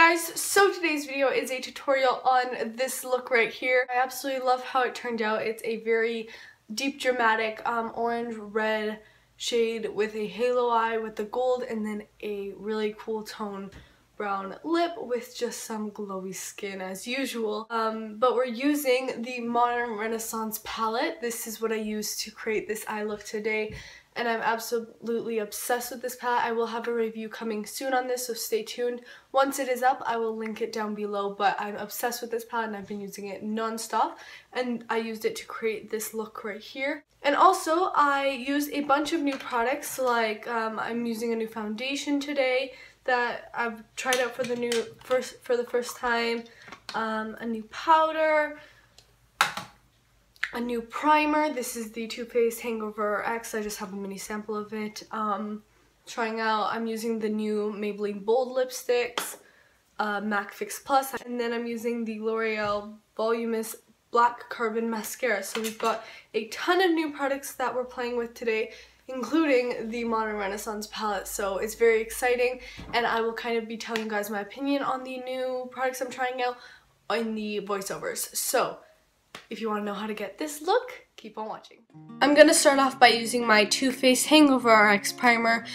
guys, so today's video is a tutorial on this look right here. I absolutely love how it turned out. It's a very deep dramatic orange red shade with a halo eye with the gold and then a really cool tone brown lip with just some glowy skin as usual. But we're using the Modern Renaissance palette. This is what I used to create this eye look today. And I'm absolutely obsessed with this palette. I will have a review coming soon on this, so stay tuned. Once it is up, I will link it down below, but I'm obsessed with this palette and I've been using it non-stop. And I used it to create this look right here. And also, I used a bunch of new products, like I'm using a new foundation today that I've tried out for the first time, a new powder, a new primer. This is the Too Faced Hangover X. I just have a mini sample of it. Trying out, I'm using the new Maybelline Bold lipsticks, MAC Fix Plus, and then I'm using the L'Oreal Voluminous Black Carbon Mascara. So we've got a ton of new products that we're playing with today, including the Modern Renaissance palette. So it's very exciting, and I will kind of be telling you guys my opinion on the new products I'm trying out in the voiceovers. So if you want to know how to get this look, keep on watching. I'm going to start off by using my Too Faced Hangover RX primer.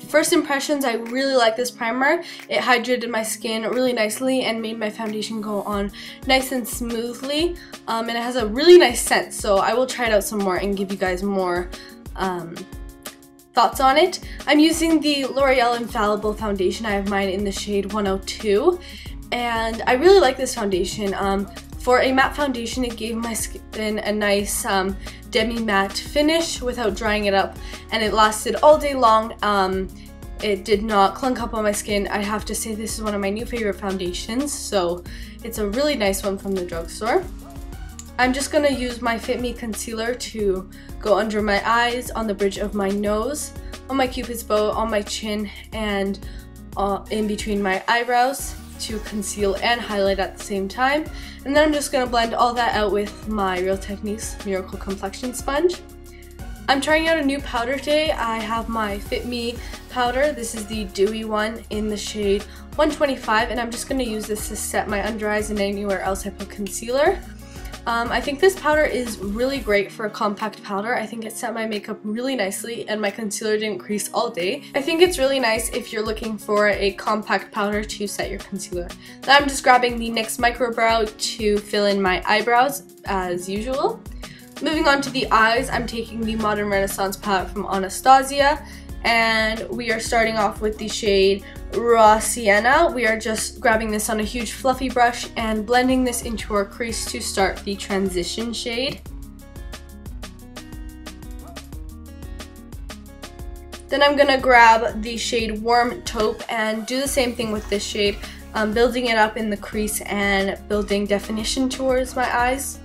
First impressions, I really like this primer. It hydrated my skin really nicely and made my foundation go on nice and smoothly. And it has a really nice scent, so I will try it out some more and give you guys more thoughts on it. I'm using the L'Oreal Infallible foundation. I have mine in the shade 102, and I really like this foundation. For a matte foundation, it gave my skin a nice demi matte finish without drying it up, and it lasted all day long. It did not clunk up on my skin. I have to say this is one of my new favorite foundations, so it's a really nice one from the drugstore. I'm just going to use my Fit Me concealer to go under my eyes, on the bridge of my nose, on my cupid's bow, on my chin, and in between my eyebrows to conceal and highlight at the same time. And then I'm just going to blend all that out with my Real Techniques Miracle Complexion Sponge. I'm trying out a new powder today. I have my Fit Me powder. This is the dewy one in the shade 125, and I'm just going to use this to set my under eyes and anywhere else I put concealer. I think this powder is really great for a compact powder. I think it set my makeup really nicely and my concealer didn't crease all day. I think it's really nice if you're looking for a compact powder to set your concealer. Then I'm just grabbing the NYX Micro Brow to fill in my eyebrows as usual. Moving on to the eyes, I'm taking the Modern Renaissance palette from Anastasia, and we are starting off with the shade Raw Sienna. We are just grabbing this on a huge fluffy brush and blending this into our crease to start the transition shade. Then I'm gonna grab the shade Warm Taupe and do the same thing with this shade, building it up in the crease and building definition towards my eyes.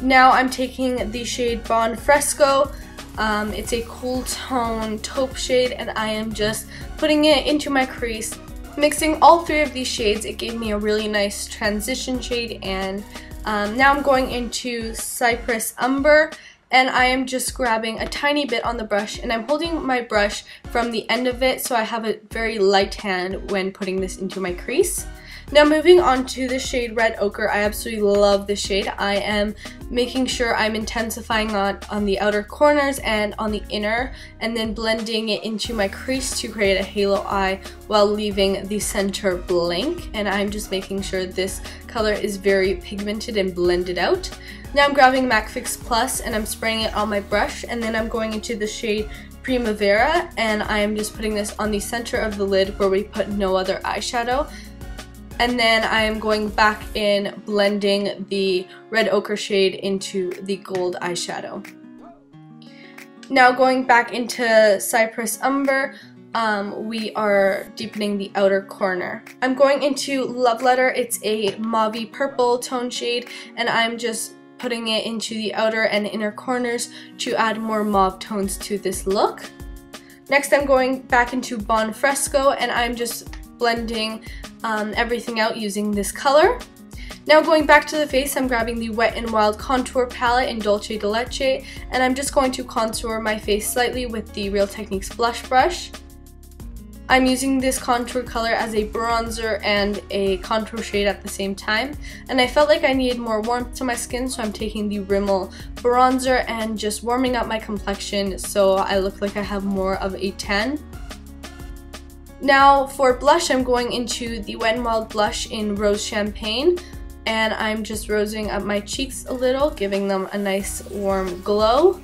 Now I'm taking the shade Bon Fresco. It's a cool tone taupe shade, and I am just putting it into my crease. Mixing all three of these shades, it gave me a really nice transition shade, and now I'm going into Cypress Umber, and I am just grabbing a tiny bit on the brush, and I'm holding my brush from the end of it so I have a very light hand when putting this into my crease. Now moving on to the shade Red Ochre, I absolutely love this shade. I am making sure I'm intensifying on the outer corners and on the inner, and then blending it into my crease to create a halo eye while leaving the center blank. And I'm just making sure this color is very pigmented and blended out. Now I'm grabbing MAC Fix Plus and I'm spraying it on my brush, and then I'm going into the shade Primavera, and I am just putting this on the center of the lid where we put no other eyeshadow. And then I am going back in, blending the Red Ochre shade into the gold eyeshadow. Now going back into Cypress Umber, we are deepening the outer corner. I'm going into Love Letter. It's a mauvey purple tone shade, and I'm just putting it into the outer and inner corners to add more mauve tones to this look. Next I'm going back into Bon Fresco, and I'm just blending everything out using this color. Now going back to the face, I'm grabbing the Wet n Wild Contour Palette in Dulce de Leche, and I'm just going to contour my face slightly with the Real Techniques Blush Brush. I'm using this contour color as a bronzer and a contour shade at the same time, and I felt like I needed more warmth to my skin, so I'm taking the Rimmel bronzer and just warming up my complexion so I look like I have more of a tan. Now for blush, I'm going into the Wet n Wild blush in Rose Champagne, and I'm just rosing up my cheeks a little, giving them a nice warm glow.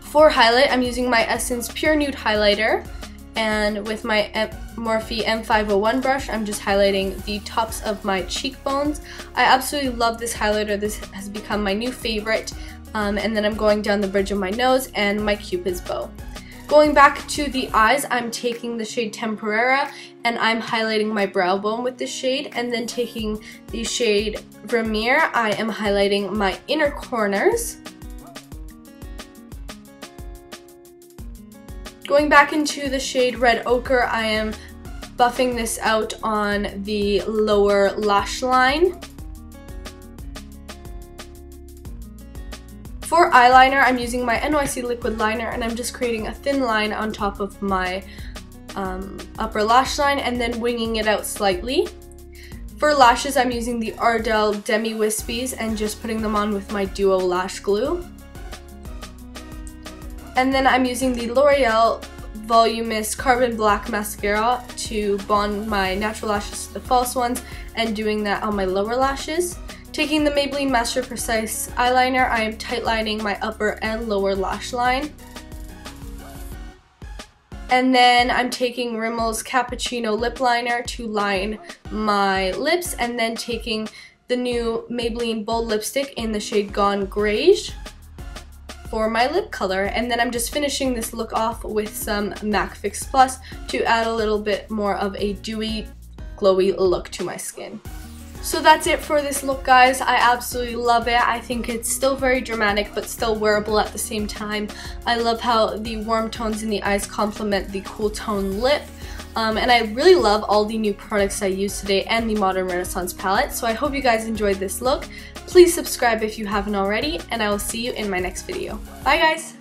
For highlight, I'm using my Essence Pure Nude highlighter, and with my Morphe M501 brush, I'm just highlighting the tops of my cheekbones. I absolutely love this highlighter. This has become my new favorite. And then I'm going down the bridge of my nose and my Cupid's bow. Going back to the eyes, I'm taking the shade Temporera, and I'm highlighting my brow bone with this shade, and then taking the shade Vermeer, I am highlighting my inner corners. Going back into the shade Red Ochre, I am buffing this out on the lower lash line. For eyeliner, I'm using my NYC liquid liner, and I'm just creating a thin line on top of my upper lash line and then winging it out slightly. For lashes, I'm using the Ardell Demi Wispies and just putting them on with my Duo Lash Glue. And then I'm using the L'Oreal Voluminous Carbon Black Mascara to bond my natural lashes to the false ones, and doing that on my lower lashes. Taking the Maybelline Master Precise eyeliner, I am tightlining my upper and lower lash line. And then I'm taking Rimmel's Cappocino lip liner to line my lips, and then taking the new Maybelline Bold Lipstick in the shade Gone Griege for my lip color. And then I'm just finishing this look off with some MAC Fix Plus to add a little bit more of a dewy, glowy look to my skin. So that's it for this look, guys. I absolutely love it. I think it's still very dramatic but still wearable at the same time. I love how the warm tones in the eyes complement the cool tone lip. And I really love all the new products I used today and the Modern Renaissance palette. So I hope you guys enjoyed this look. Please subscribe if you haven't already, and I will see you in my next video. Bye, guys!